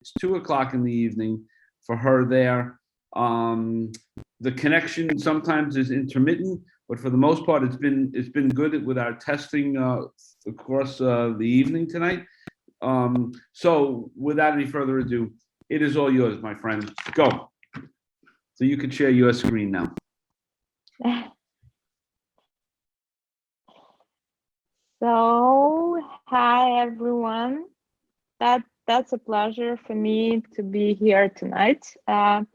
It's 2 o'clock in the evening for her there. The connection sometimes is intermittent, but for the most part, it's been good with our testing across the evening tonight. So without any further ado, it is all yours, my friend. Go. So you can share your screen now. So, hi everyone. That's a pleasure for me to be here tonight. I'm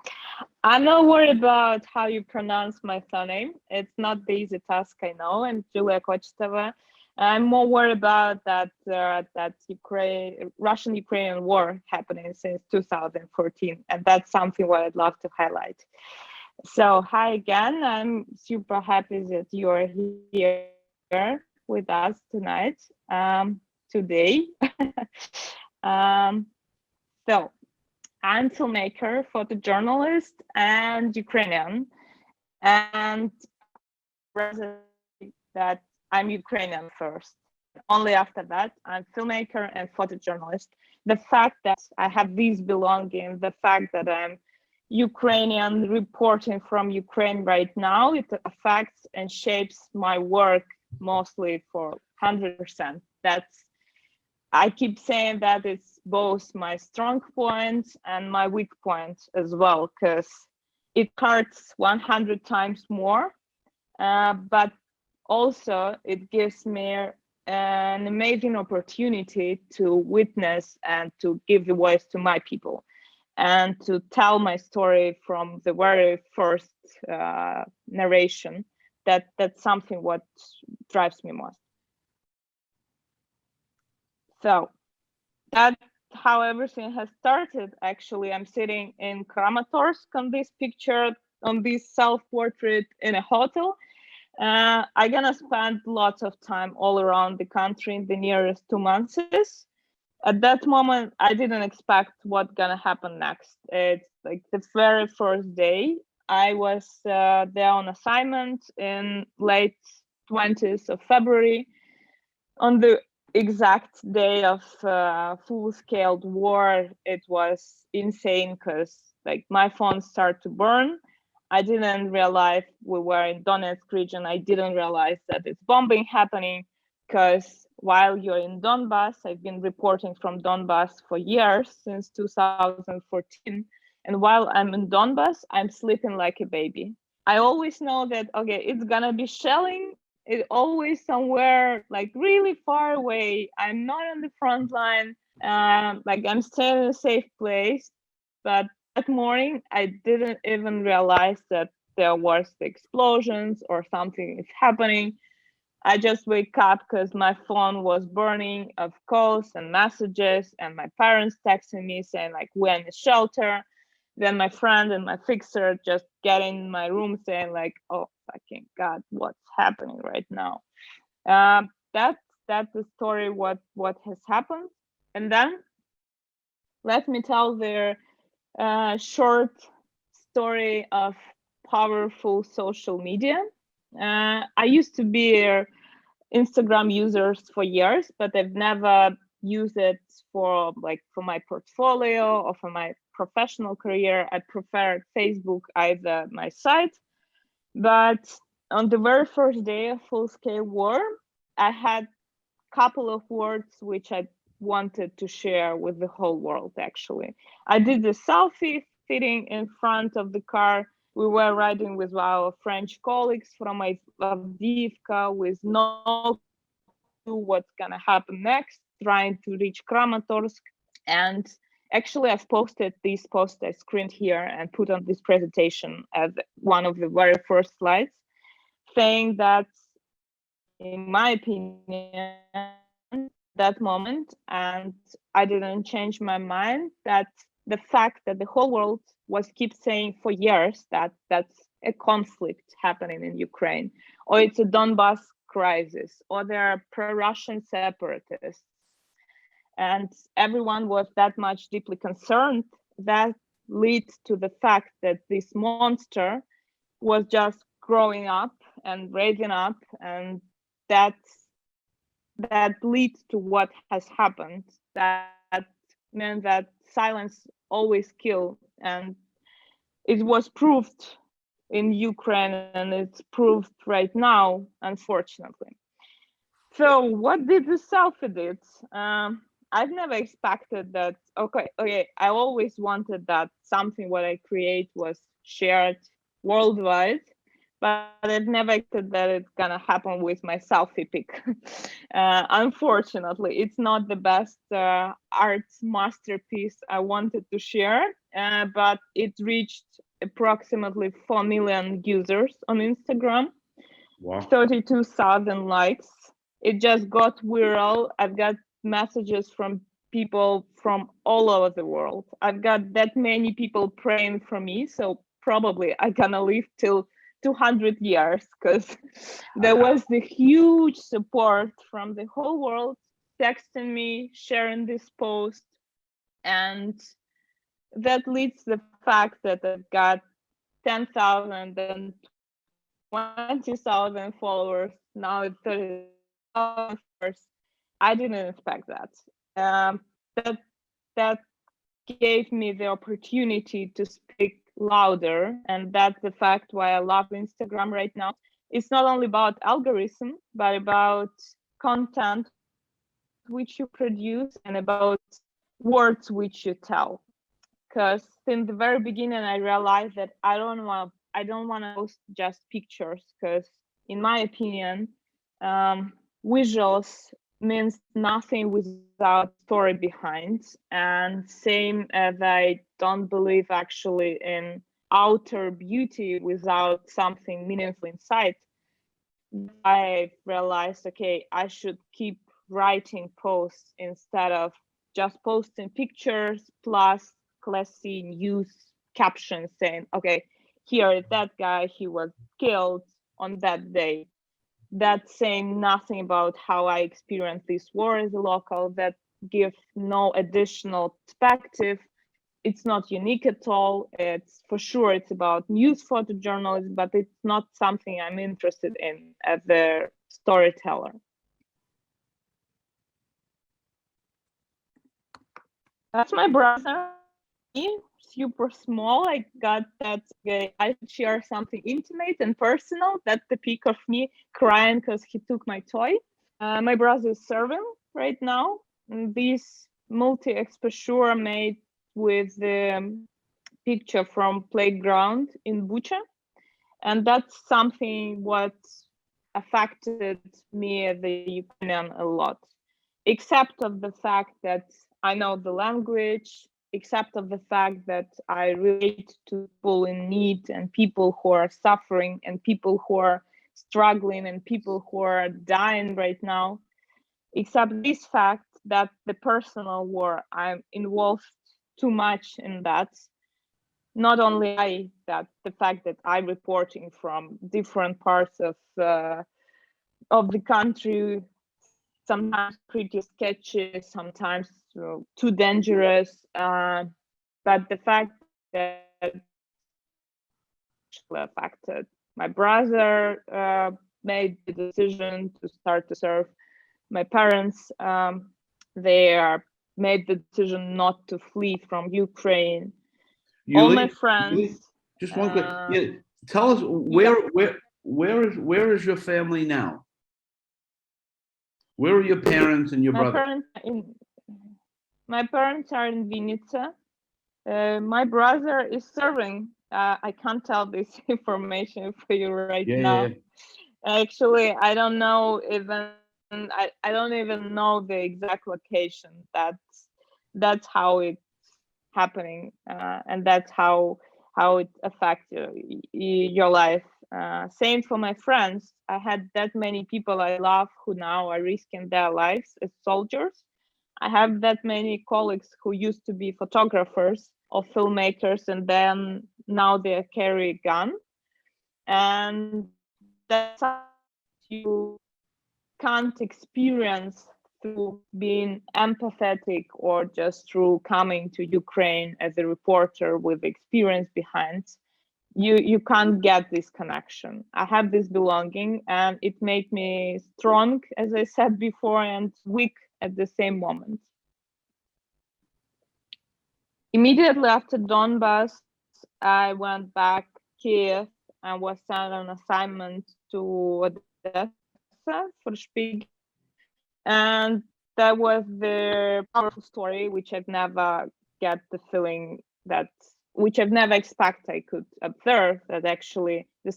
not worried about how you pronounce my surname. It's not the easy task, I know. I'm Julia Kochetova. I'm more worried about that Russian-Ukrainian war happening since 2014, and that's something what I'd love to highlight. So, hi again. I'm super happy that you're here with us tonight. Today. um, so, I'm filmmaker, photojournalist, and Ukrainian. And rather that I'm Ukrainian first. Only after that, I'm filmmaker and photojournalist. The fact that I have these belongings, the fact that I'm Ukrainian reporting from Ukraine right now, it affects and shapes my work mostly for 100%. I keep saying that it's both my strong point and my weak point as well, because it hurts 100 times more, but also it gives me an amazing opportunity to witness and to give the voice to my people and to tell my story from the very first narration. That's something what drives me most. So that's how everything has started. Actually, I'm sitting in Kramatorsk on this picture, on this self-portrait in a hotel. I'm gonna spend lots of time all around the country in the nearest 2 months. At that moment, I didn't expect what's gonna happen next. It's like the very first day I was there on assignment in late 20th of February. On the exact day of full-scale war, it was insane because like my phone started to burn. I didn't realize we were in Donetsk region. I didn't realize that it's bombing happening because while you're in Donbass, I've been reporting from Donbass for years, since 2014. And while I'm in Donbass, I'm sleeping like a baby. I always know that, okay, it's gonna be shelling. It's always somewhere like really far away. I'm not on the front line. Like I'm staying in a safe place. But that morning, I didn't even realize that there was the explosions or something is happening. I just wake up because my phone was burning of calls and messages, and my parents texting me saying like we're in the shelter. Then my friend and my fixer just get in my room saying like, "Oh fucking God, what's happening right now?" That's the story. What has happened, and then let me tell the short story of powerful social media. I used to be Instagram users for years, but I've never used it for my portfolio or for my professional career. I prefer Facebook, either my site. But on the very first day of full-scale war, I had a couple of words which I wanted to share with the whole world, actually. I did the selfie sitting in front of the car. We were riding with our French colleagues from Avdiivka with no clue what's gonna happen next, trying to reach Kramatorsk. And actually, I've posted this post I screened here and put on this presentation as one of the very first slides, saying that, in my opinion, that moment, and I didn't change my mind, that the fact that the whole world was keep saying for years that that's a conflict happening in Ukraine, or it's a Donbass crisis, or there are pro-Russian separatists, and everyone was that much deeply concerned, that leads to the fact that this monster was just growing up and raising up, and that leads to what has happened. That meant that silence always kill, and it was proved in Ukraine, and it's proved right now, unfortunately. So what did the selfie did? I've never expected that. Okay, I always wanted that something what I create was shared worldwide, but I've never expected that it's gonna happen with my selfie pic. Unfortunately, it's not the best art masterpiece I wanted to share, but it reached approximately 4 million users on Instagram, Wow. 32,000 likes. It just got viral. I've got messages from people from all over the world. I've got that many people praying for me, so probably I'm gonna live till 200 years, because there was the huge support from the whole world, texting me, sharing this post, and that leads to the fact that I've got 10,000 and 20,000 followers, now it's 30,000 followers. I didn't expect that. That that gave me the opportunity to speak louder, and that's the fact why I love Instagram right now. It's not only about algorithm, but about content which you produce and about words which you tell. Because in the very beginning, I realized that I don't want to post just pictures, because in my opinion, visuals means nothing without story behind. And same as I don't believe actually in outer beauty without something meaningful inside. I realized, okay, I should keep writing posts instead of just posting pictures plus classy news captions saying, okay, here is that guy, he was killed on that day. That's saying nothing about how I experienced this war as a local, that give no additional perspective. It's not unique at all. It's for sure it's about news photojournalism, but it's not something I'm interested in as a storyteller. That's my brother. Super small. I got that. I should share something intimate and personal. That's the peak of me crying because he took my toy. My brother is serving right now. And this multi-exposure made with the picture from playground in Bucha, and that's something what affected me as a Ukrainian a lot. Except of the fact that I know the language, except of the fact that I relate to people in need and people who are suffering and people who are struggling and people who are dying right now. Except this fact that the personal war, I'm involved too much in that. Not only I, that the fact that I'm reporting from different parts of the country, sometimes pretty sketchy, sometimes too dangerous, but the fact that affected. My brother made the decision to start to serve. My parents, they made the decision not to flee from Ukraine. All my friends. Just one quick. Yeah, tell us where is your family now? Where are your parents and your brother? My parents are in Vinnytsia. My brother is serving. I can't tell this information for you right now. Yeah. Actually, I don't know even. I don't even know the exact location. That's how it's happening, and that's how it affects your life. Same for my friends. I had that many people I love who now are risking their lives as soldiers. I have that many colleagues who used to be photographers or filmmakers, and then now they carry a gun. And that's you can't experience through being empathetic or just through coming to Ukraine as a reporter with experience behind. You can't get this connection. I have this belonging, and it made me strong, as I said before, and weak at the same moment. Immediately after Donbass, I went back Kiev and was sent on assignment to Odessa for Spiegel. And that was the powerful story, which I've never get the feeling that, which I've never expect I could observe, that actually the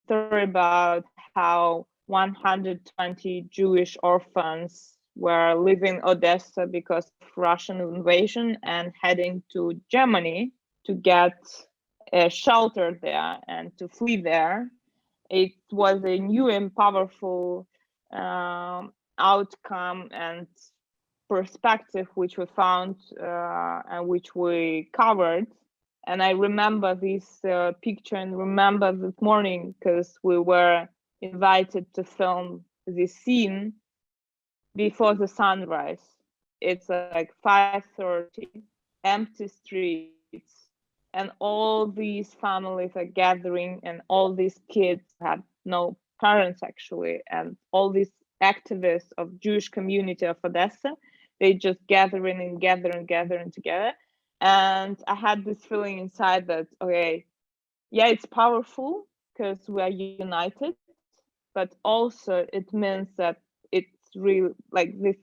story about how 120 Jewish orphans were leaving Odessa because of Russian invasion and heading to Germany to get a shelter there and to flee there. It was a new and powerful outcome and perspective which we found and which we covered. And I remember this picture and remember this morning because we were invited to film this scene before the sunrise. It's like 5:30, empty streets, and all these families are gathering, and all these kids have no parents actually, and all these activists of Jewish community of Odessa, they just gathering and gathering together. And I had this feeling inside that, okay, yeah, it's powerful because we are united, but also it means that it's real, like this,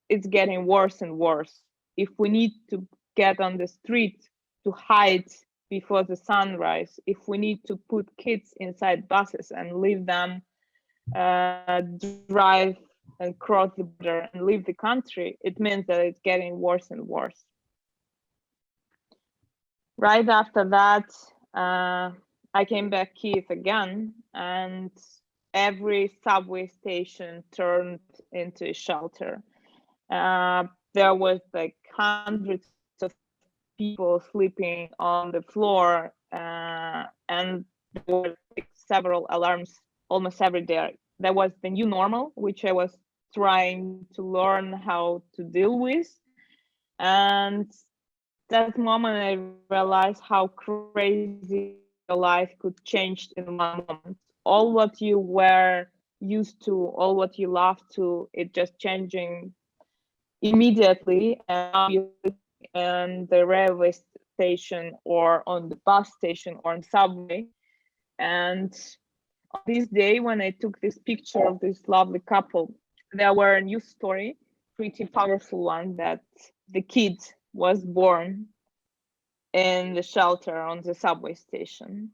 it's getting worse and worse. If we need to get on the street to hide before the sunrise, if we need to put kids inside buses and leave them drive and cross the border and leave the country, it means that it's getting worse and worse. Right after that, I came back Kiev again, and every subway station turned into a shelter. There was like hundreds of people sleeping on the floor, and there were like several alarms almost every day. That was the new normal, which I was trying to learn how to deal with. And that moment I realized how crazy your life could change in one moment. All what you were used to, all what you loved to, it just changing immediately. And now you're in the railway station or on the bus station or on subway. And on this day when I took this picture of this lovely couple, there were a news story, pretty powerful one, that the kid was born in the shelter on the subway station.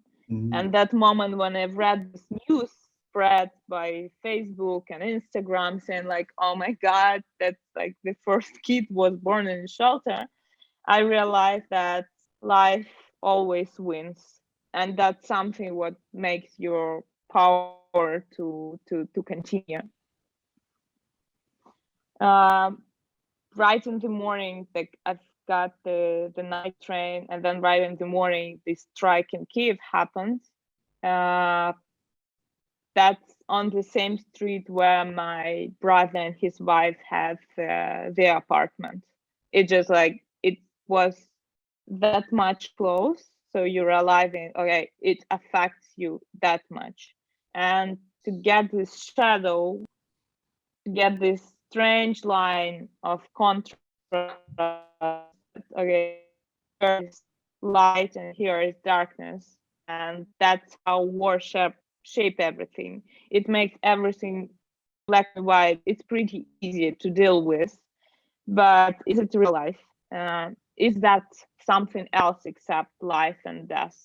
And that moment when I've read this news spread by Facebook and Instagram saying like, oh my God, that's like the first kid was born in a shelter, I realized that life always wins. And that's something what makes your power to continue. Right in the morning, like I've got the night train, and then right in the morning, the strike in Kiev happened. That's on the same street where my brother and his wife have their apartment. It just like it was that much close, so you're realizing, okay, it affects you that much, and to get this shadow, to get this strange line of contrast. Okay, here is light and here is darkness, and that's how war shape everything. It makes everything black and white. It's pretty easy to deal with, but is it real life? Is that something else except life and death?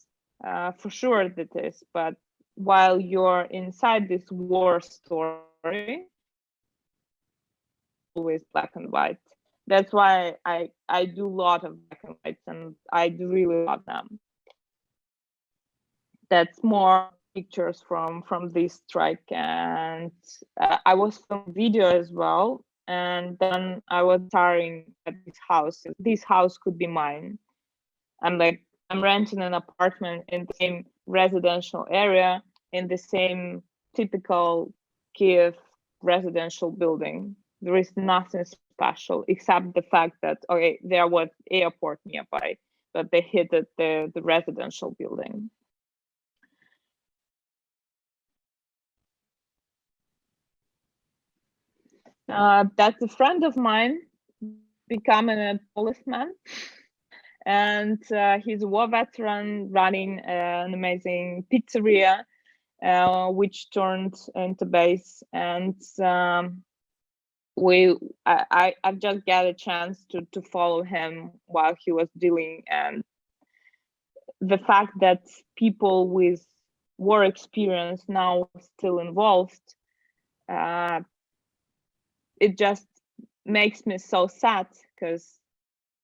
For sure that is, but while you're inside this war story, always black and white. That's why I do a lot of black and whites, and I do really love them. That's more pictures from this strike, and I was filming video as well, and then I was staring at this house. This house could be mine. I'm renting an apartment in the same residential area, in the same typical Kiev residential building. There is nothing special except the fact that, okay, there was airport nearby, but they hit the residential building. That's a friend of mine becoming a policeman. and he's a war veteran running an amazing pizzeria, which turned into base. And I've just got a chance to follow him while he was dealing, and the fact that people with war experience now still involved, it just makes me so sad, because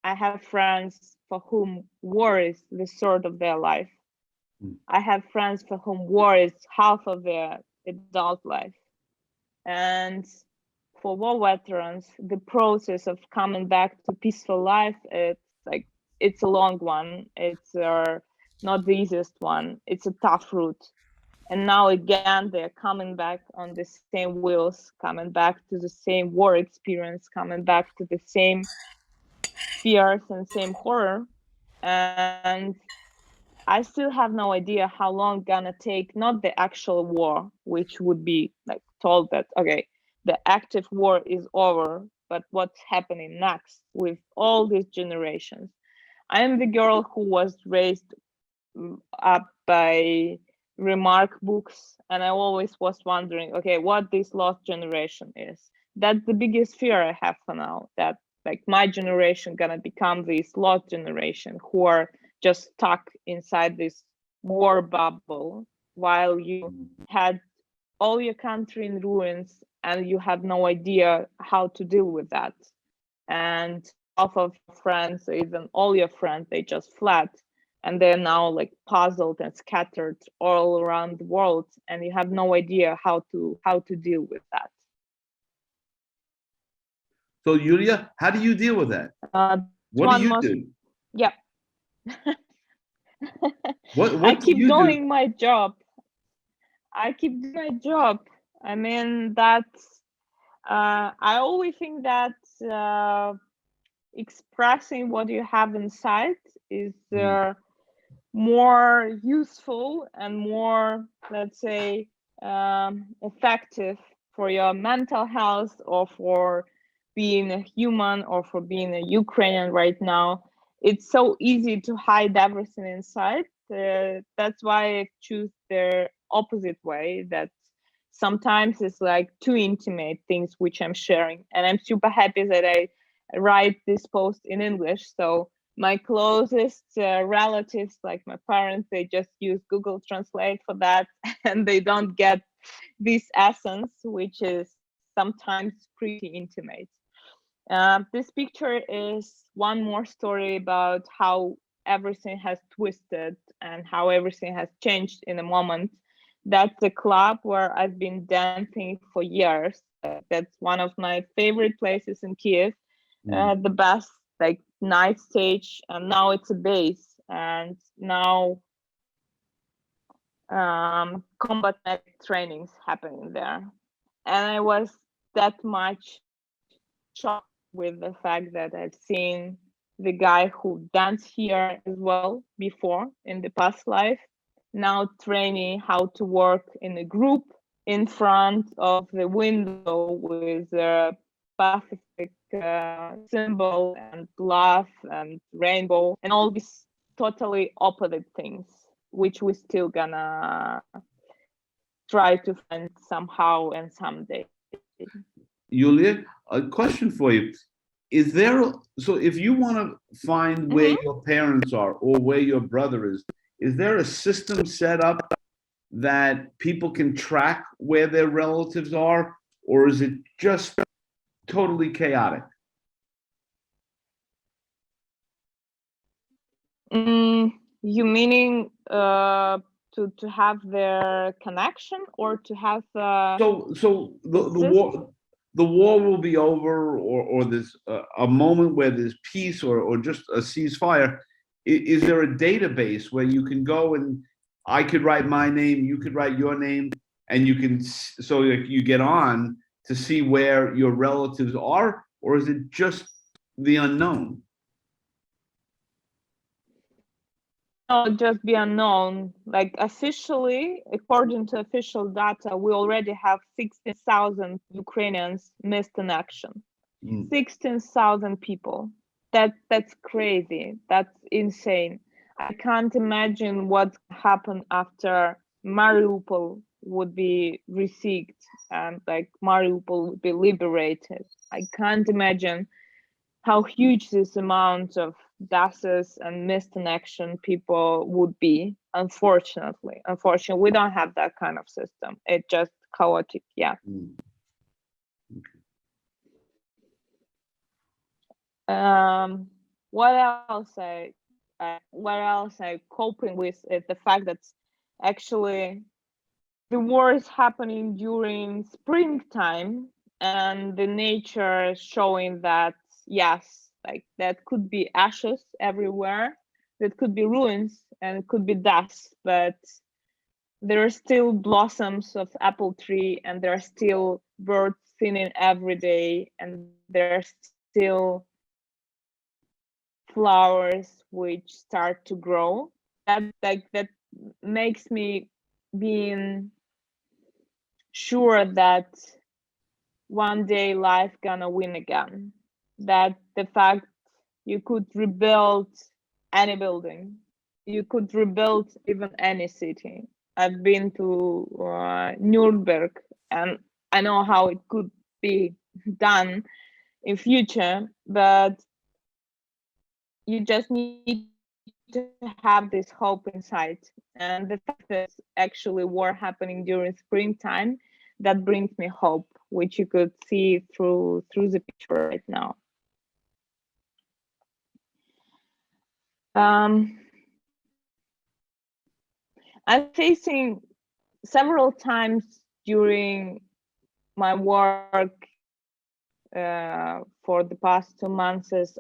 I have friends for whom war is the third of their life. I have friends for whom war is half of their adult life. And for war veterans, the process of coming back to peaceful life, it's a long one. It's not the easiest one. It's a tough route. And now again, they're coming back on the same wheels, coming back to the same war experience, coming back to the same fears and same horror. And I still have no idea how long gonna take, not the actual war, which would be like told that, okay, the active war is over, but what's happening next with all these generations. I am the girl who was raised up by remark books, and I always was wondering, okay, what this lost generation is. That's the biggest fear I have for now, that like my generation gonna become this lost generation who are just stuck inside this war bubble, while you had all your country in ruins and you have no idea how to deal with that. And half of your friends, or even all your friends, they just fled, and they're now like puzzled and scattered all around the world, and you have no idea how to deal with that. So Julia, how do you deal with that? What do you do? Yeah. What I do keep you doing do? my job. I keep doing my job. I mean, that's I always think that expressing what you have inside is more useful and more, let's say, effective for your mental health, or for being a human, or for being a Ukrainian right now. It's so easy to hide everything inside. That's why I choose the opposite way, that sometimes it's like too intimate things which I'm sharing. And I'm super happy that I write this post in English. So my closest relatives, like my parents, they just use Google Translate for that, and they don't get this essence, which is sometimes pretty intimate. This picture is one more story about how everything has twisted and how everything has changed in a moment. That's the club where I've been dancing for years. That's one of my favorite places in Kiev. The best like night stage, and now it's a base, and now combat medic trainings happening there. And I was that much shocked with the fact that I've seen the guy who danced here as well before in the past life, now training how to work in a group in front of the window with a Pacific symbol and love and rainbow and all these totally opposite things, which we still gonna try to find somehow and someday. Julia, a question for you. Is there, so if you want to find where your parents are or where your brother is there a system set up that people can track where their relatives are, or is it just totally chaotic? You meaning to have their connection, or to have So system? the war will be over, or there's a moment where there's peace, or just a ceasefire. Is there a database where you can go and I could write my name, you could write your name, and you can, so like you get on to see where your relatives are, or is it just the unknown? No, just be unknown. Like officially, according to official data, we already have 16,000 Ukrainians missed in action. 16,000 people. that's crazy. That's insane. I can't imagine what happened after Mariupol would be resieged and like Mariupol would be liberated. I can't imagine how huge this amount of deaths and missed in action people would be. Unfortunately, we don't have that kind of system. It's just chaotic. Yeah. Mm. What else I coping with is the fact that actually the war is happening during springtime, and the nature showing that yes, like that could be ashes everywhere, that could be ruins, and it could be dust, but there are still blossoms of apple tree, and there are still birds singing every day, and there are still flowers which start to grow. That makes me being sure that one day life gonna win again. That the fact you could rebuild any building, you could rebuild even any city. I've been to Nuremberg, and I know how it could be done in future, but you just need to have this hope inside. And the fact that actually war happening during springtime, that brings me hope, which you could see through the picture right now. um I'm facing several times during my work for the past 2 months, as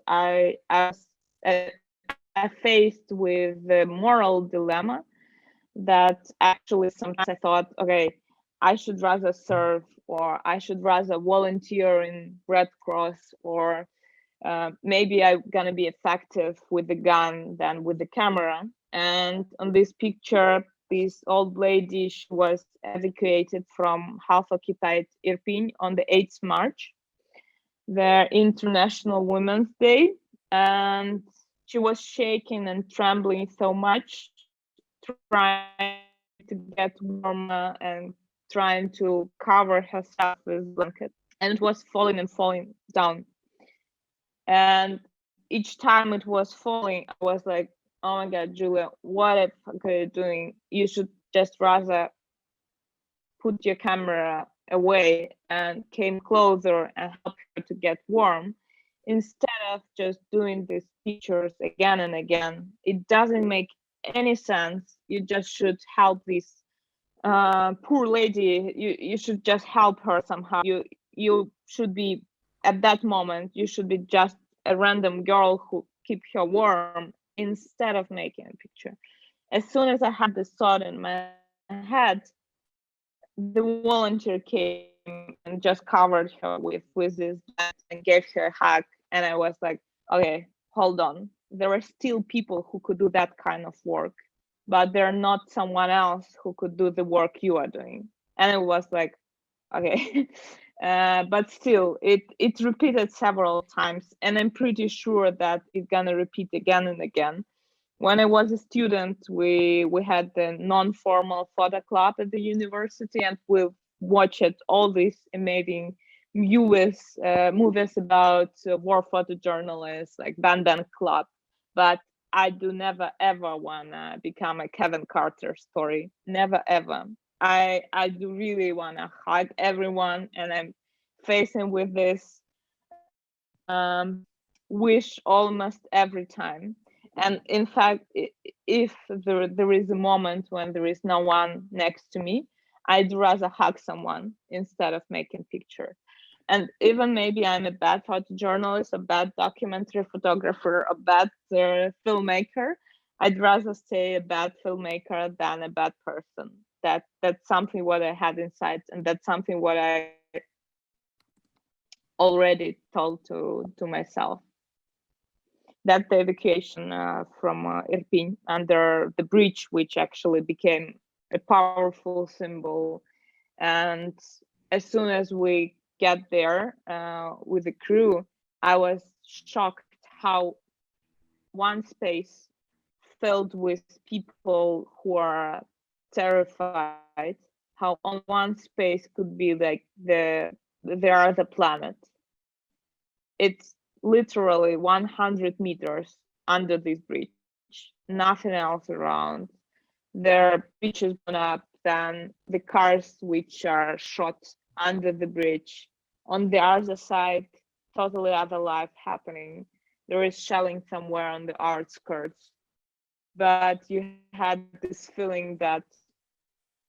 I faced with the moral dilemma that actually sometimes I thought, okay, I should rather serve, or I should rather volunteer in Red Cross, or maybe I'm gonna be effective with the gun than with the camera. And on this picture, this old lady, she was evacuated from half-occupied Irpin on the 8th March, the International Women's Day, and she was shaking and trembling so much, trying to get warmer and trying to cover herself with blanket. And it was falling and falling down. And each time it was falling, I was like, oh my God, Julia, what the fuck are you doing? You should just rather put your camera away and came closer and help her to get warm instead of just doing these pictures again and again. It doesn't make any sense. You just should help this poor lady. You should just help her somehow. You should be, at that moment, you should be just a random girl who keep her warm instead of making a picture. As soon as I had this thought in my head, the volunteer came and just covered her with this blanket and gave her a hug. And I was like, okay, hold on. There are still people who could do that kind of work, but they're not someone else who could do the work you are doing. And it was like, okay. But still, it repeated several times, and I'm pretty sure that it's gonna repeat again and again. When I was a student, we had the non-formal photo club at the university, and we watched all these amazing movies about war photojournalists, like Band Club. But I do never ever wanna become a Kevin Carter story. Never ever. I do really wanna hug everyone, and I'm facing with this wish almost every time. And in fact, if there is a moment when there is no one next to me, I'd rather hug someone instead of making picture. And even maybe I'm a bad photojournalist, a bad documentary photographer, a bad filmmaker, I'd rather stay a bad filmmaker than a bad person. That's something what I had inside, and that's something what I already told to myself. That the evacuation from Irpin under the bridge, which actually became a powerful symbol. And as soon as we get there with the crew, I was shocked how one space filled with people who are terrified, how on one space could be like the other planet. It's literally 100 meters under this bridge, nothing else around. There are bridges blown up, then the cars which are shot under the bridge. On the other side, totally other life happening. There is shelling somewhere on the outskirts, but you had this feeling that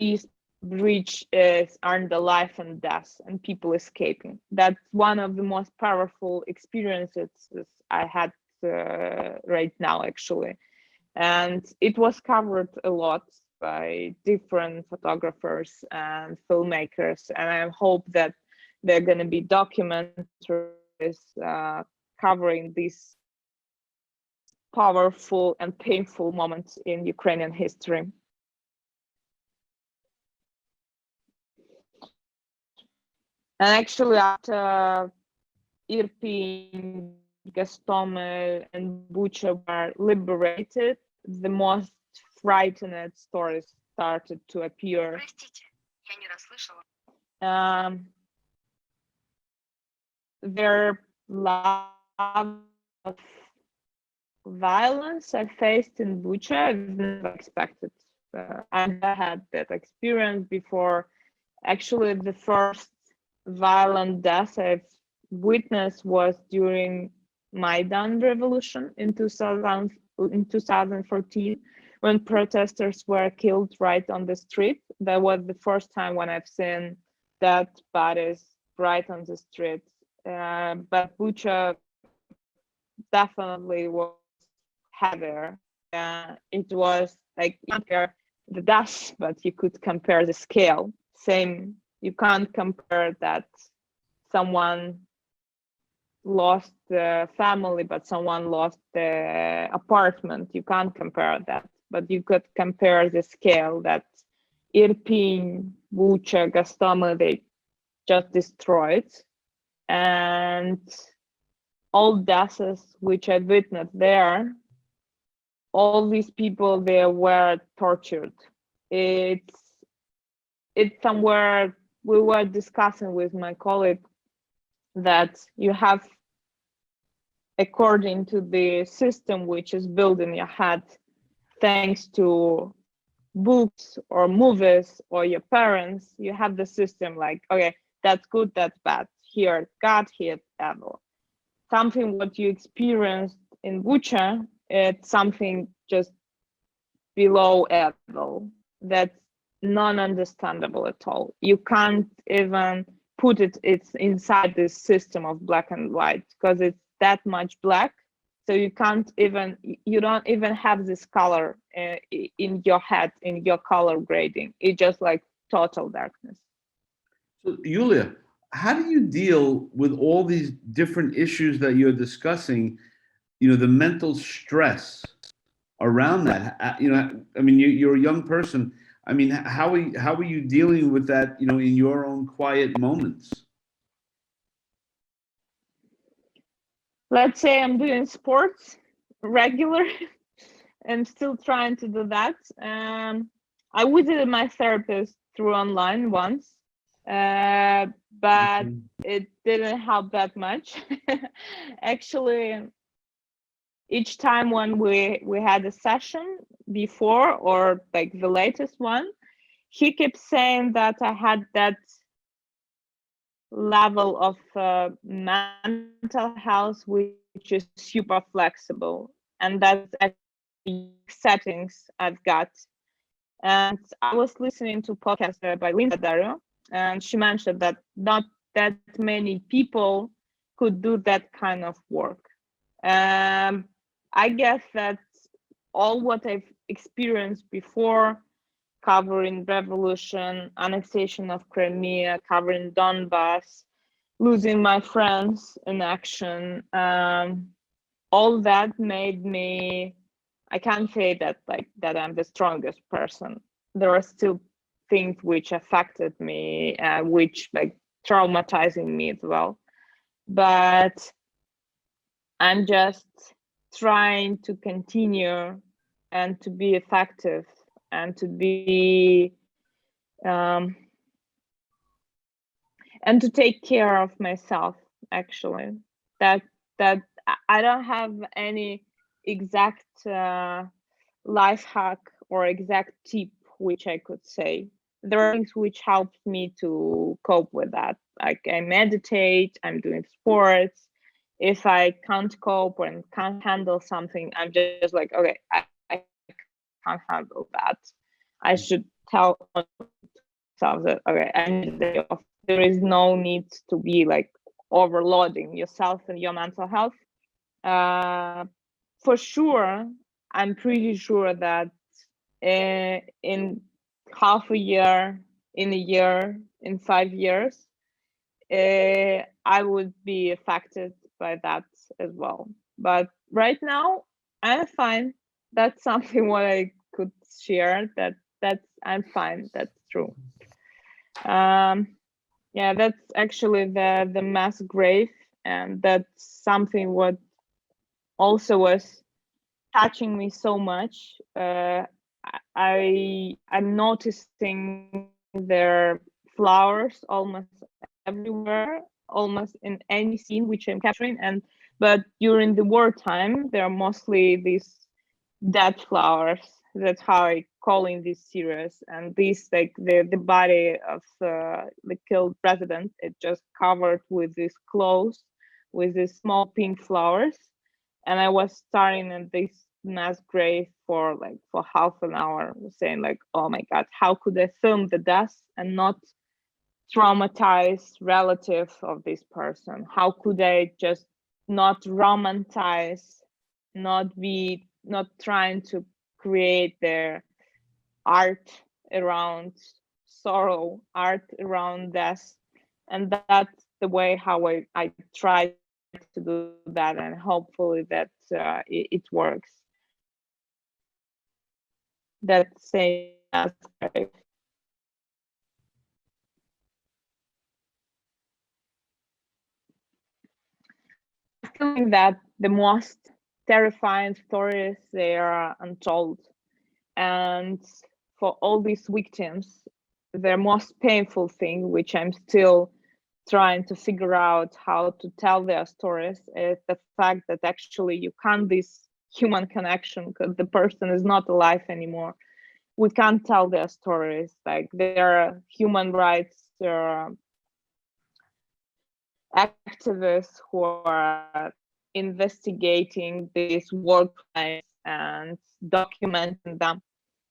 these bridges are the life and death and people escaping. That's one of the most powerful experiences I had right now, actually. And it was covered a lot by different photographers and filmmakers. And I hope that there are going to be documentaries covering these powerful and painful moments in Ukrainian history. And actually, after Irpin, Gostomel, and Bucha were liberated, the most frightened stories started to appear. Their love of violence I faced in Bucha, I've never expected. I never had that experience before. Actually, the first violent death I've witnessed was during Maidan revolution in 2014, when protesters were killed right on the street. That was the first time when I've seen dead bodies right on the street. But Bucha definitely was heavier. It was like, you can't compare the deaths, but you could compare the scale. Same, you can't compare that someone lost the family, but someone lost the apartment. You can't compare that, but you could compare the scale that Irpin, Bucha, Gostomel, they just destroyed. And all deaths which I witnessed there, all these people, they were tortured. It's somewhere we were discussing with my colleague that you have, according to the system which is built in your head, thanks to books or movies or your parents, you have the system like, okay, that's good, that's bad. Here, God, here, devil. Something what you experienced in Bucha, it's something just below evil. That's non-understandable at all. You can't even put it's inside this system of black and white, because it's that much black. So you don't even have this color in your head, in your color grading. It's just like total darkness. So, Julia, how do you deal with all these different issues that you're discussing? The mental stress around that. I mean, you're a young person. I mean, how are you dealing with that? In your own quiet moments. Let's say I'm doing sports regular and still trying to do that. I visited my therapist through online once, but it didn't help that much. Actually, each time when we had a session before, or like the latest one, he kept saying that I had that level of mental health which is super flexible, and that's actually settings I've got. And I was listening to a podcast by Linda Dario, and she mentioned that not that many people could do that kind of work. I guess that all what I've experienced before, covering revolution, annexation of Crimea, covering Donbass, losing my friends in action, all that made me, I can't say that I'm the strongest person. There are still things which affected me, which like traumatizing me as well. But I'm just trying to continue and to be effective and to be and to take care of myself, actually. That I don't have any exact life hack or exact tip which I could say. There are things which help me to cope with that. Like I meditate, I'm doing sports. If I can't cope and can't handle something, I'm just like, okay, I can't handle that. I should tell myself that, okay, I need a day off. There is no need to be like overloading yourself and your mental health. For sure, I'm pretty sure that in half a year, in a year, in 5 years, I would be affected by that as well. But right now, I'm fine. That's something what I could share. That's I'm fine. That's true. Yeah, that's actually the mass grave, and that's something what also was touching me so much. I'm noticing their flowers almost everywhere, almost in any scene which I'm capturing. And but during the wartime, there are mostly these dead flowers. That's how I call in this series. And these like the body of the killed president, it just covered with these clothes, with these small pink flowers. And I was staring at this mass grave for half an hour, saying like, oh my god, how could I film the death and not traumatize relative of this person? How could I just not romanticize, not trying to create their art around sorrow, art around death? And that's the way how I try to do that, and hopefully that it works. That same as feeling that the most terrifying stories, they are untold, and for all these victims, the most painful thing which I'm still trying to figure out how to tell their stories is the fact that actually you can't this human connection because the person is not alive anymore. We can't tell their stories. Like there are human rights, there are activists who are investigating these war crimes and documenting them,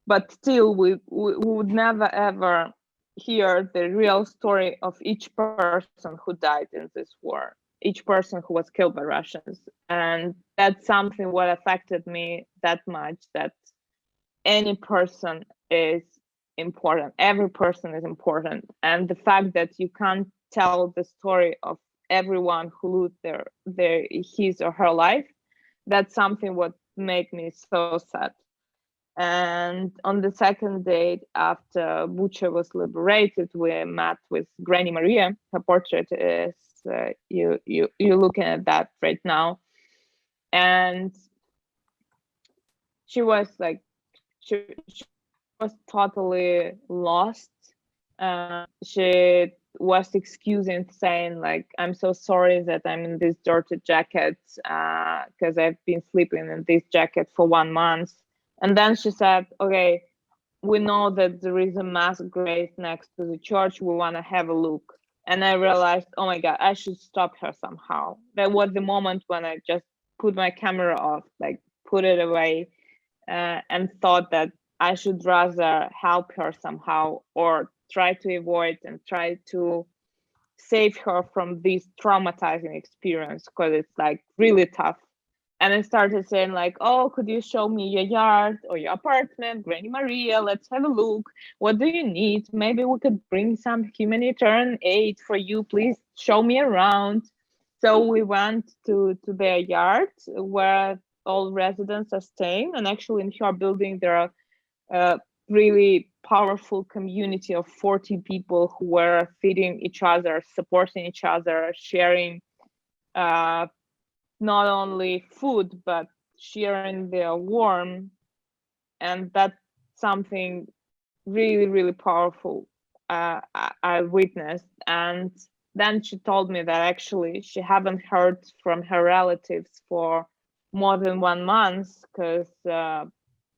but still we would never ever hear the real story of each person who died in this war, each person who was killed by Russians. And that's something what affected me that much, that any person is important, every person is important, and the fact that you can't tell the story of everyone who lived their his or her life, that's something what made me so sad. And on the second day after Bucha was liberated, we met with Granny Maria. Her portrait is you're looking at that right now, and she was like she was totally lost. She was excusing, saying like, I'm so sorry that I'm in this dirty jacket because I've been sleeping in this jacket for 1 month. And then she said, okay, we know that there is a mass grave next to the church, we want to have a look. And I realized, oh my god, I should stop her somehow. That was the moment when I just put my camera off, like put it away, and thought that I should rather help her somehow, or try to avoid and try to save her from this traumatizing experience, because it's like really tough. And I started saying like, oh, could you show me your yard or your apartment, Granny Maria? Let's have a look. What do you need? Maybe we could bring some humanitarian aid for you. Please show me around. So we went to their yard where all residents are staying. And actually in her building, there are a really powerful community of 40 people who were feeding each other, supporting each other, sharing not only food, but sharing their warmth. And that's something really, really powerful I witnessed. And then she told me that actually she haven't heard from her relatives for more than 1 month because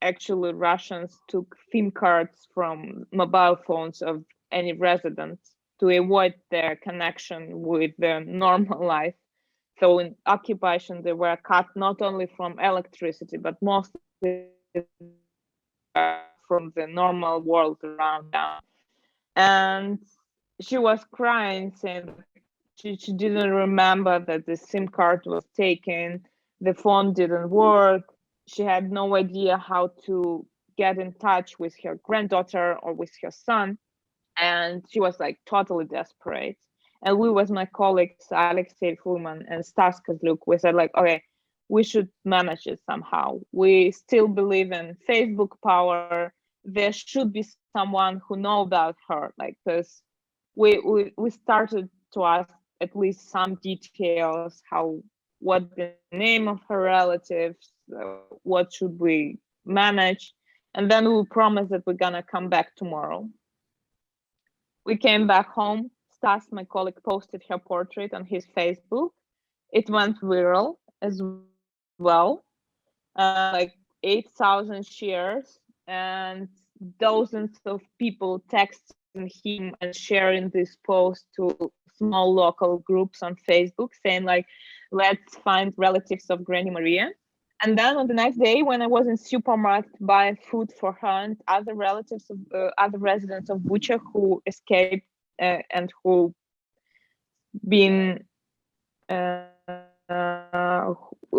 actually Russians took SIM cards from mobile phones of any residents to avoid their connection with their normal life. So in occupation, they were cut not only from electricity, but mostly from the normal world around them. And she was crying, saying that she didn't remember that the SIM card was taken, the phone didn't work. She had no idea how to get in touch with her granddaughter or with her son. And she was like totally desperate. And we, with my colleagues, Alexei Fulman and Stas Kozluk, we said like, okay, we should manage it somehow. We still believe in Facebook power. There should be someone who know about her, like, because we started to ask at least some details, what the name of her relatives, what should we manage, and then we promised that we're gonna come back tomorrow. We came back home. Stas, my colleague, posted her portrait on his Facebook. It went viral as well, like 8,000 shares, and dozens of people texting him and sharing this post to small local groups on Facebook, saying like, let's find relatives of Granny Maria. And then on the next day, when I was in supermarket buying food for her and other relatives of other residents of Bucha who escaped and been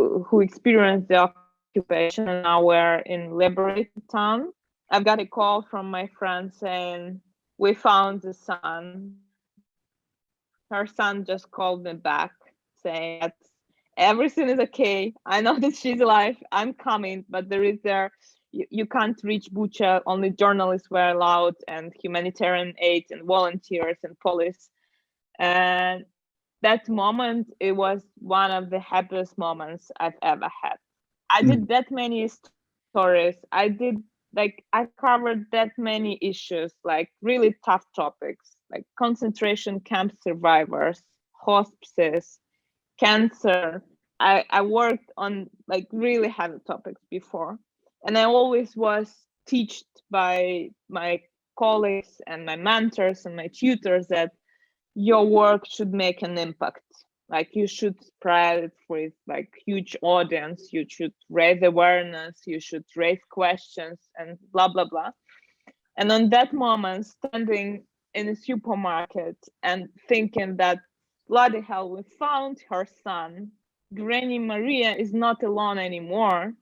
who experienced the occupation and now we're in liberated town, I've got a call from my friend saying, we found the son. Her son just called me back saying that everything is okay. I know that she's alive. I'm coming, but you can't reach Bucha. Only journalists were allowed, and humanitarian aid and volunteers and police. And that moment, it was one of the happiest moments I've ever had. I did that many stories. I covered that many issues, like really tough topics, like concentration camp survivors, hospices, cancer. I worked on like really heavy topics before. And I always was taught by my colleagues and my mentors and my tutors that your work should make an impact. Like you should spread it with like huge audience, you should raise awareness, you should raise questions and blah blah blah. And on that moment, standing in a supermarket and thinking that bloody hell, we found her son, Granny Maria is not alone anymore,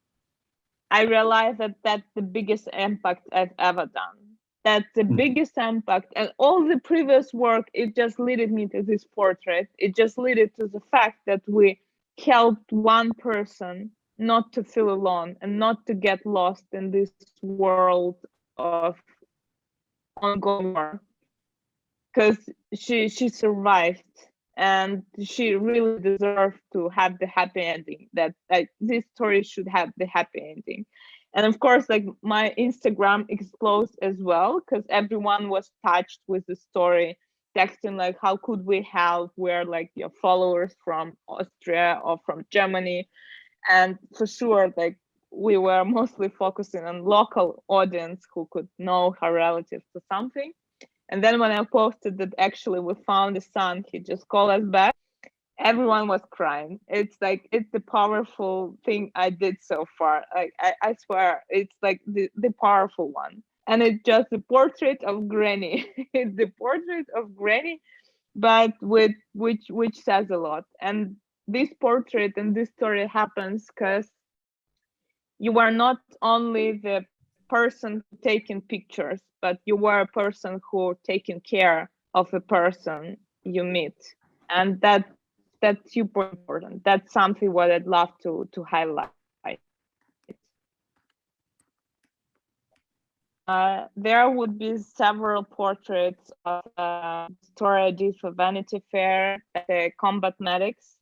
I realized that that's the biggest impact I've ever done. That's the biggest impact. And all the previous work, it just led me to this portrait. It just led to the fact that we helped one person not to feel alone and not to get lost in this world of ongoing war. Because she survived and she really deserved to have the happy ending, that like this story should have the happy ending. And of course, like my Instagram exploded as well because everyone was touched with the story, texting like, how could we help, we're like your followers from Austria or from Germany. And for sure, like we were mostly focusing on local audience who could know her relatives or something. And then when I posted that actually we found the son, he just called us back, everyone was crying. It's like, it's the powerful thing I did so far. Like I swear, it's like the powerful one. And it's just the portrait of Granny. It's the portrait of Granny, but with which says a lot. And this portrait and this story happens because you were not only the person taking pictures, but you were a person who taking care of a person you meet. And that's super important. That's something what I'd love to highlight. There would be several portraits of story I did for Vanity Fair at the combat medics.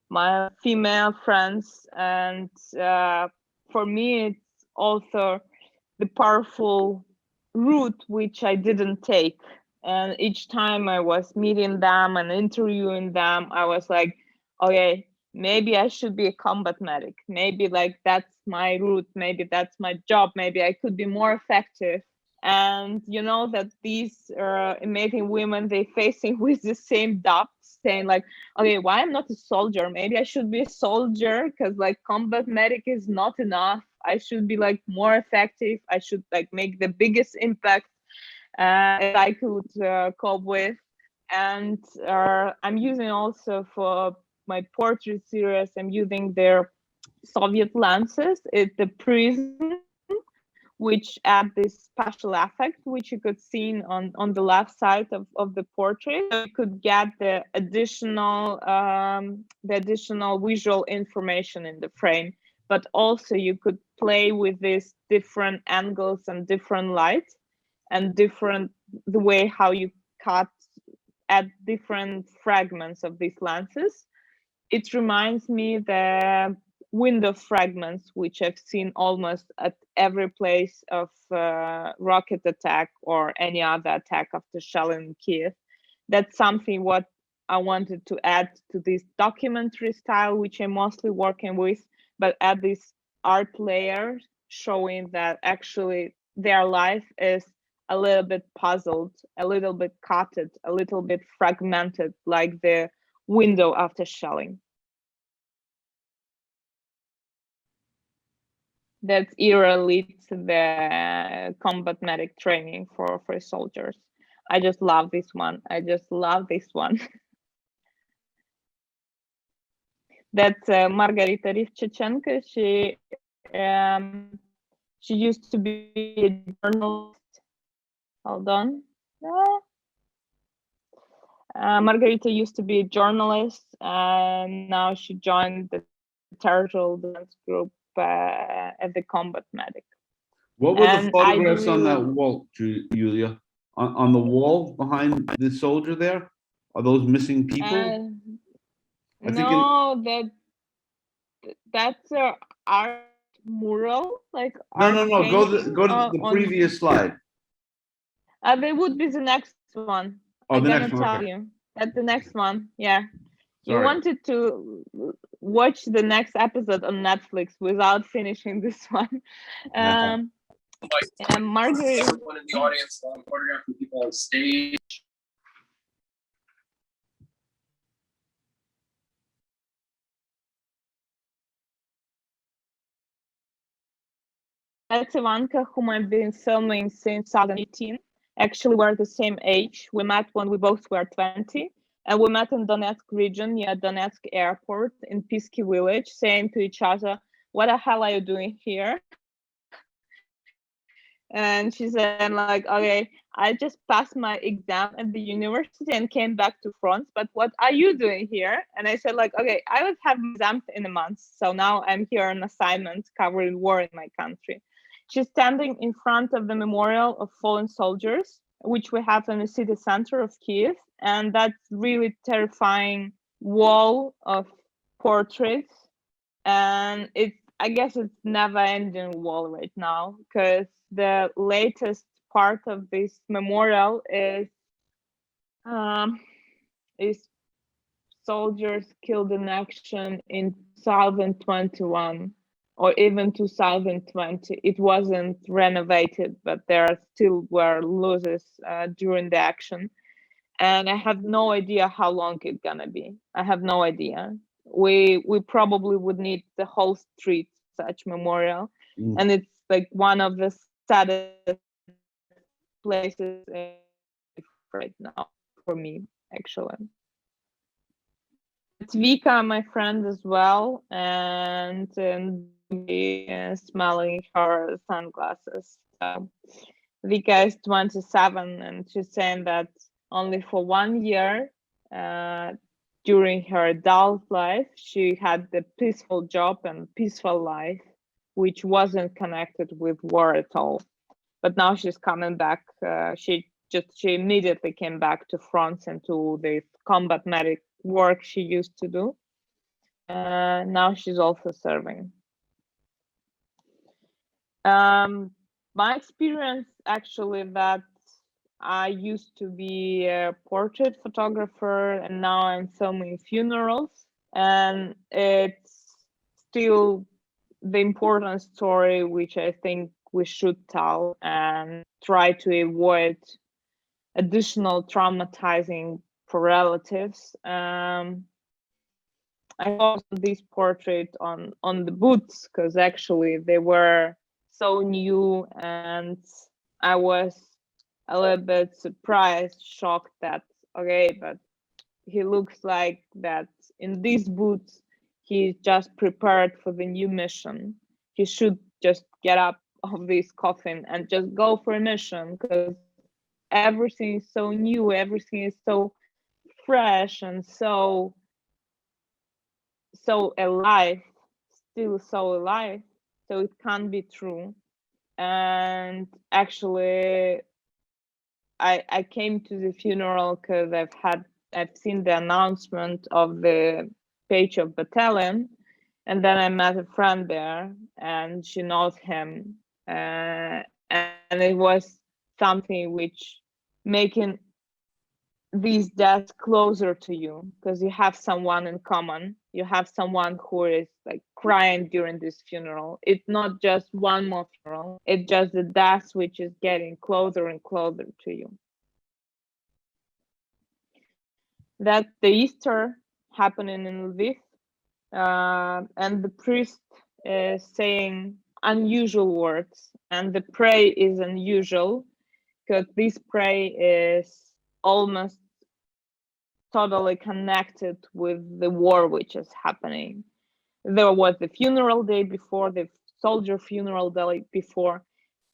my female friends, and for me it's also the powerful route which I didn't take. And each time I was meeting them and interviewing them, I was like, okay, maybe I should be a combat medic. Maybe like that's my route. Maybe that's my job. Maybe I could be more effective. And you know that these amazing women, they facing with the same doubts, saying like, okay, why I'm not a soldier? Maybe I should be a soldier, because like combat medic is not enough. I should be like more effective. I should like make the biggest impact as I could cope with. And I'm using also for my portrait series, I'm using their Soviet lenses. It's the prism, which add this special effect, which you could see on the left side of the portrait. So you could get the additional visual information in the frame, but also you could play with these different angles and different light and different the way how you cut at different fragments of these lenses. It reminds me the window fragments, which I've seen almost at every place of rocket attack or any other attack after shelling Kiev. That's something what I wanted to add to this documentary style, which I'm mostly working with, but add this art layer showing that actually their life is a little bit puzzled, a little bit cutted, a little bit fragmented, like the window after shelling. That era leads to the combat medic training for soldiers. I just love this one. I just love this one. That's Margarita Rivchichenko. She used to be a journalist. Hold on. Margarita used to be a journalist, and now she joined the territorial defense group as a combat medic. What were the And photographs on that wall, Julia? On the wall behind the soldier there? Are those missing people? No, that's a art mural, like art No. Go painting to the previous slide. They would be the next one. Oh, I'm the gonna next one. tell Okay. you. That's the next one. Yeah. You Sorry. wanted to watch the next episode on Netflix without finishing this one. And Margaret. Everyone in the audience, while I'm photographing people on stage. That's Ivanka, whom I've been filming since 2018. Actually, we're the same age. We met when we both were 20. And we met in Donetsk region near Donetsk airport in Pisky village, saying to each other, what the hell are you doing here? And she said like, okay, I just passed my exam at the university and came back to France, but what are you doing here? And I said like, okay, I will have exams in a month. So now I'm here on assignment covering war in my country. She's standing in front of the memorial of fallen soldiers, which we have in the city center of Kiev. And that's really terrifying wall of portraits. And I guess it's never ending wall right now, because the latest part of this memorial is soldiers killed in action in 2021 or even 2020. It wasn't renovated, but there still were losses during the action. And I have no idea how long it's gonna be. I have no idea. We probably would need the whole street such memorial. And it's like one of the saddest places right now for me, actually. It's Vika, my friend as well, and smelling her sunglasses. So Vika is 27, and she's saying that only for 1 year during her adult life, she had the peaceful job and peaceful life, which wasn't connected with war at all. But now she's coming back. She immediately came back to France and to the combat medic work she used to do. Now she's also serving. My experience actually that I used to be a portrait photographer and now I'm filming funerals, and it's still the important story which I think we should tell and try to avoid additional traumatizing for relatives. I posted this portrait on the boots because actually they were so new, and I was a little bit surprised, shocked that okay, but he looks like that in these boots he's just prepared for the new mission. He should just get up of this coffin and just go for a mission because everything is so new, everything is so fresh and so alive, still so alive, so it can't be true. And actually I came to the funeral because I've seen the announcement of the page of battalion, and then I met a friend there and she knows him, and it was something which making these deaths closer to you because you have someone in common. You have someone who is like crying during this funeral. It's not just one more funeral, it's just the death which is getting closer and closer to you. That the Easter happening in Lviv, and the priest is saying unusual words, and the prayer is unusual because this prayer is almost totally connected with the war which is happening. There was the funeral day before, the soldier funeral day before.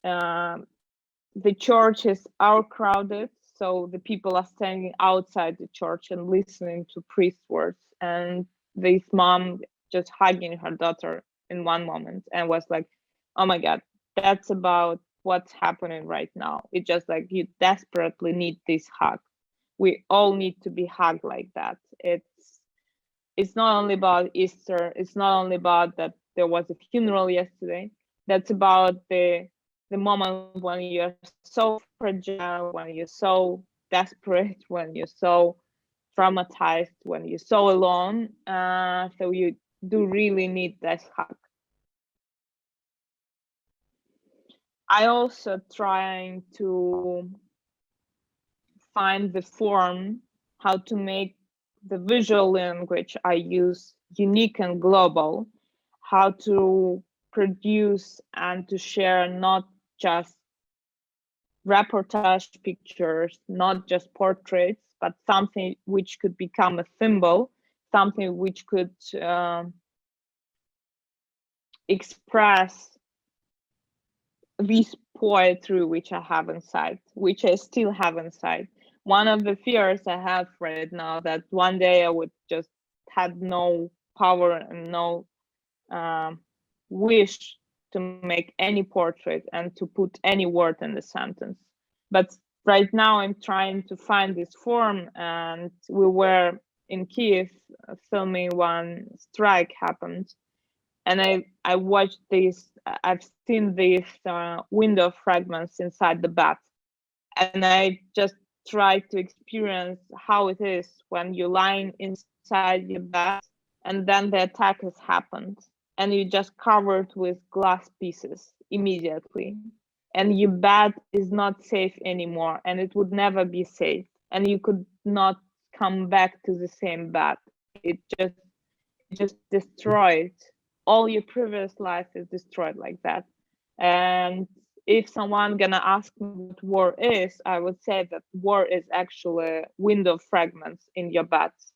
The church is crowded, so the people are standing outside the church and listening to priest words. And this mom just hugging her daughter in one moment and was like, "Oh my God, that's about what's happening right now. It's just like you desperately need this hug. We all need to be hugged like that." It's not only about Easter. It's not only about that there was a funeral yesterday. That's about the moment when you're so fragile, when you're so desperate, when you're so traumatized, when you're so alone. So you do really need this hug. I also trying to find the form how to make the visual language I use unique and global, how to produce and to share not just reportage pictures, not just portraits, but something which could become a symbol, something which could express this poetry which I have inside, which I still have inside. One of the fears I have right now that one day I would just had no power and no wish to make any portrait and to put any word in the sentence. But right now I'm trying to find this form, and we were in Kiev filming one strike happened, and I watched this. I've seen these window fragments inside the bat, and I just tried to experience how it is when you're lying inside your bat, and then the attack has happened, and you just covered with glass pieces immediately, and your bat is not safe anymore, and it would never be safe, and you could not come back to the same bat. It just destroyed all your previous life is destroyed like that. And if someone gonna ask me what war is, I would say that war is actually window fragments in your bats.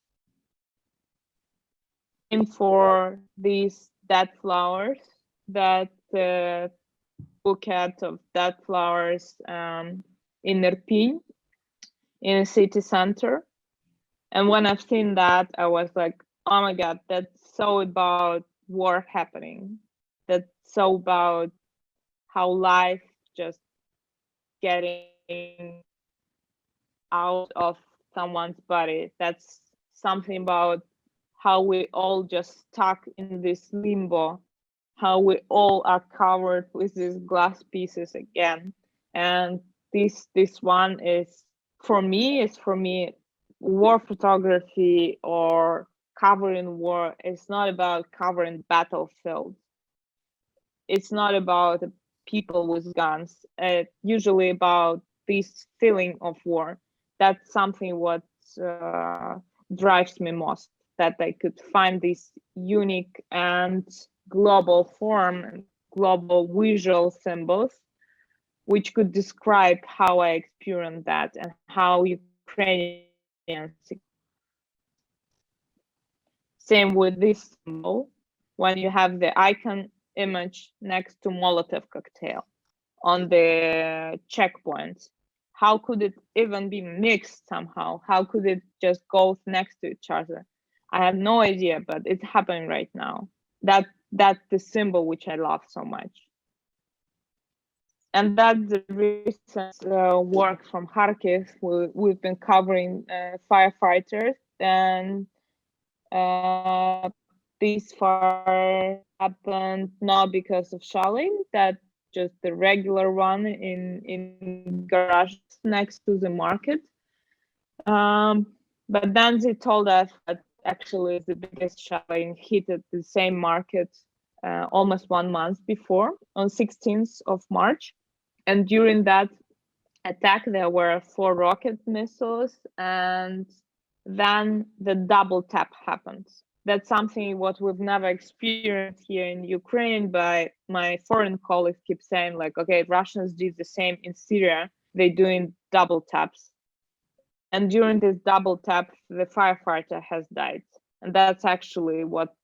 And for these dead flowers, that bouquet of dead flowers in Irpin, in a city center. And when I've seen that, I was like, oh my God, that's so about war happening. That's so about how life just getting out of someone's body. That's something about how we all just stuck in this limbo, how we all are covered with these glass pieces again. And this one is for me, war photography or covering war is not about covering battlefields. It's not about people with guns. It's usually about this feeling of war. That's something what drives me most, that I could find this unique and global form and global visual symbols which could describe how I experienced that and how Ukrainians. Same with this symbol, when you have the icon image next to Molotov cocktail on the checkpoints. How could it even be mixed somehow? How could it just go next to each other? I have no idea, but it's happening right now. That's the symbol which I love so much. And that's the recent work from Kharkiv. We've been covering firefighters, and this fire happened not because of shelling, that just the regular one in garage next to the market. But then they told us that actually the biggest shelling hit at the same market almost 1 month before, on 16th of March. And during that attack, there were 4 rocket missiles, and then the double tap happened. That's something what we've never experienced here in Ukraine, but my foreign colleagues keep saying like, okay, Russians did the same in Syria. They're doing double taps. And during this double tap, the firefighter has died. And that's actually what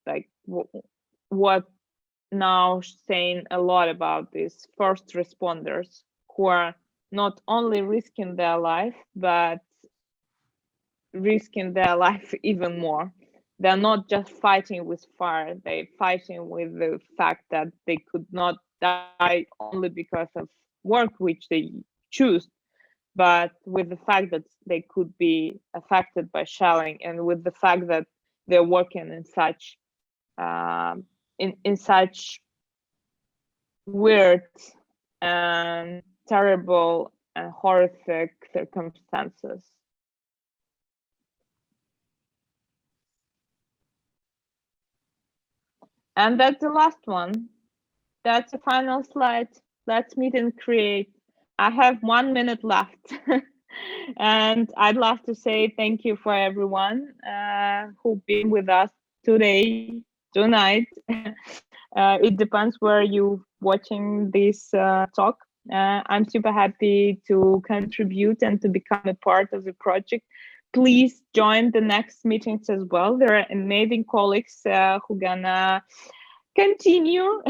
now saying a lot about these first responders who are not only risking their life, but risking their life even more. They're not just fighting with fire, they're fighting with the fact that they could not die only because of work which they choose, but with the fact that they could be affected by shelling, and with the fact that they're working in such in such weird and terrible and horrific circumstances. And that's the last one. That's the final slide. Let's meet and create. I have 1 minute left. And I'd love to say thank you for everyone who've been with us today, tonight. It depends where you're watching this talk. I'm super happy to contribute and to become a part of the project. Please join the next meetings as well. There are amazing colleagues who gonna continue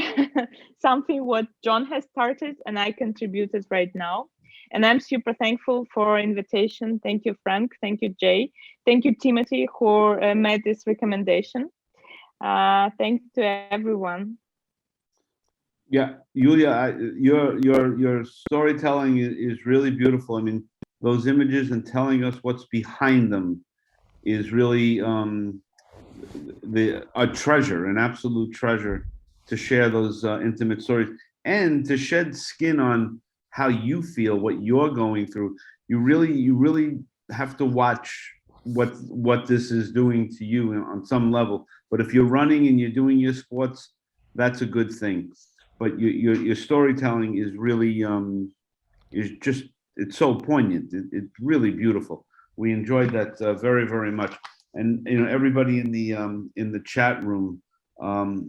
something what John has started and I contributed right now. And I'm super thankful for invitation. Thank you, Frank. Thank you, Jay. Thank you, Timothy, who made this recommendation. Thanks to everyone. Yeah, Julia, your storytelling is really beautiful. I mean, those images and telling us what's behind them is really a treasure, an absolute treasure, to share those intimate stories and to shed skin on how you feel, what you're going through. You really have to watch what this is doing to you on some level. But if you're running and you're doing your sports, that's a good thing. But your storytelling is really it's so poignant. It's really beautiful. We enjoyed that very, very much. And everybody in the chat room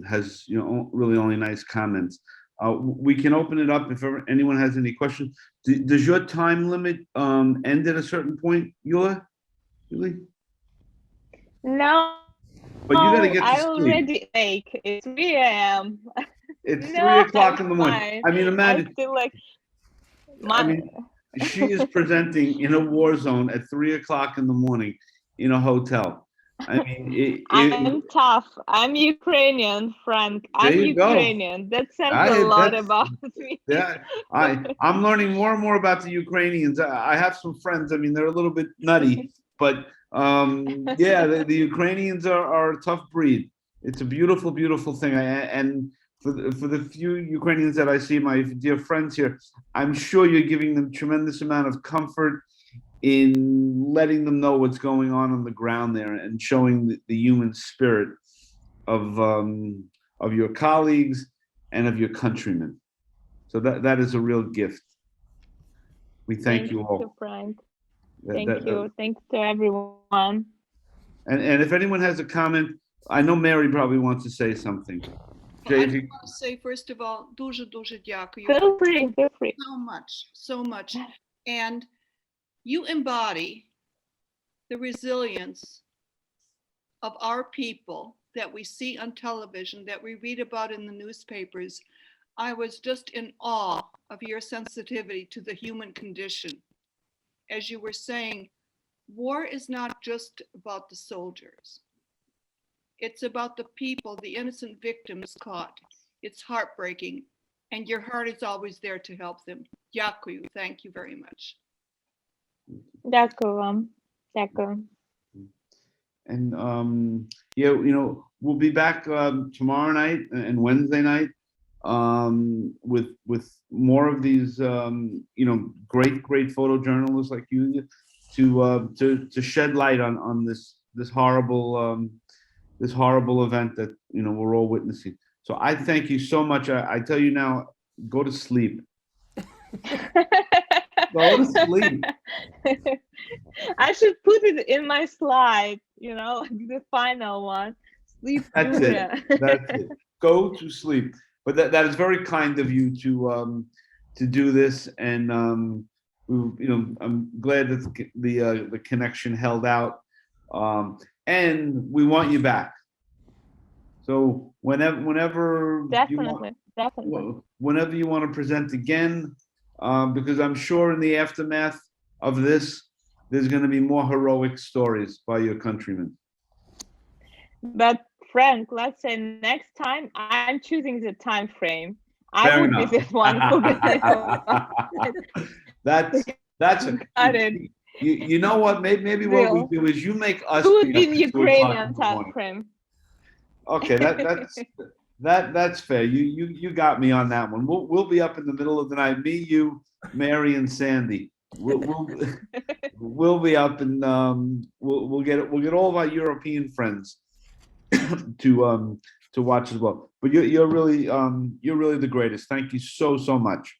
has really only nice comments. We can open it up if anyone has any questions. Does your time limit end at a certain point, Julia? No. But you got to get to I sleep. already awake. It's 3 a.m. It's No, 3 o'clock in the morning. fine. I mean, imagine. I feel like she is presenting in a war zone at 3 o'clock in the morning in a hotel. I mean, I'm tough. I'm Ukrainian, Frank. I'm Ukrainian. That says a lot about me. Yeah, I'm learning more and more about the Ukrainians. I have some friends. I mean, they're a little bit nutty, but Yeah, the Ukrainians are a tough breed. It's a beautiful, beautiful thing. And for the few Ukrainians that I see, my dear friends here, I'm sure you're giving them tremendous amount of comfort in letting them know what's going on the ground there and showing the human spirit of your colleagues and of your countrymen. So that is a real gift. We thank you all. Frank. That- Thank you. Thanks to everyone. And if anyone has a comment, I know Mary probably wants to say something. I Jay, if just you, want to say, first of all, дуже дякую. Feel free, feel free. So much. And you embody the resilience of our people that we see on television, that we read about in the newspapers. I was just in awe of your sensitivity to the human condition. As you were saying, war is not just about the soldiers. It's about the people, the innocent victims caught. It's heartbreaking, and your heart is always there to help them. Дякую. Thank you very much. Дякую вам. Дякую. and yeah, we'll be back tomorrow night and Wednesday night with more of these great photojournalists like you to shed light on this horrible event that we're all witnessing. So I thank you so much. I tell you now, go to sleep. Go to sleep. I should put it in my slide, the final one. Sleep, That's Julia. That's it. Go to sleep. But that is very kind of you to do this, and I'm glad that the connection held out, and we want you back. So whenever Definitely. whenever you want to present again, because I'm sure in the aftermath of this, there's going to be more heroic stories by your countrymen. But Frank, let's say next time I'm choosing the time frame. Fair I would enough. be the one who That's got it. You know what? Maybe what we do is you make us. Who would be up the at 2 o'clock in Ukrainian the time morning. frame? Okay, that's fair. You got me on that one. We'll be up in the middle of the night. Me, you, Mary, and Sandy. We'll be up, and we'll get all of our European friends to watch as well. But you're really the greatest. Thank you so much.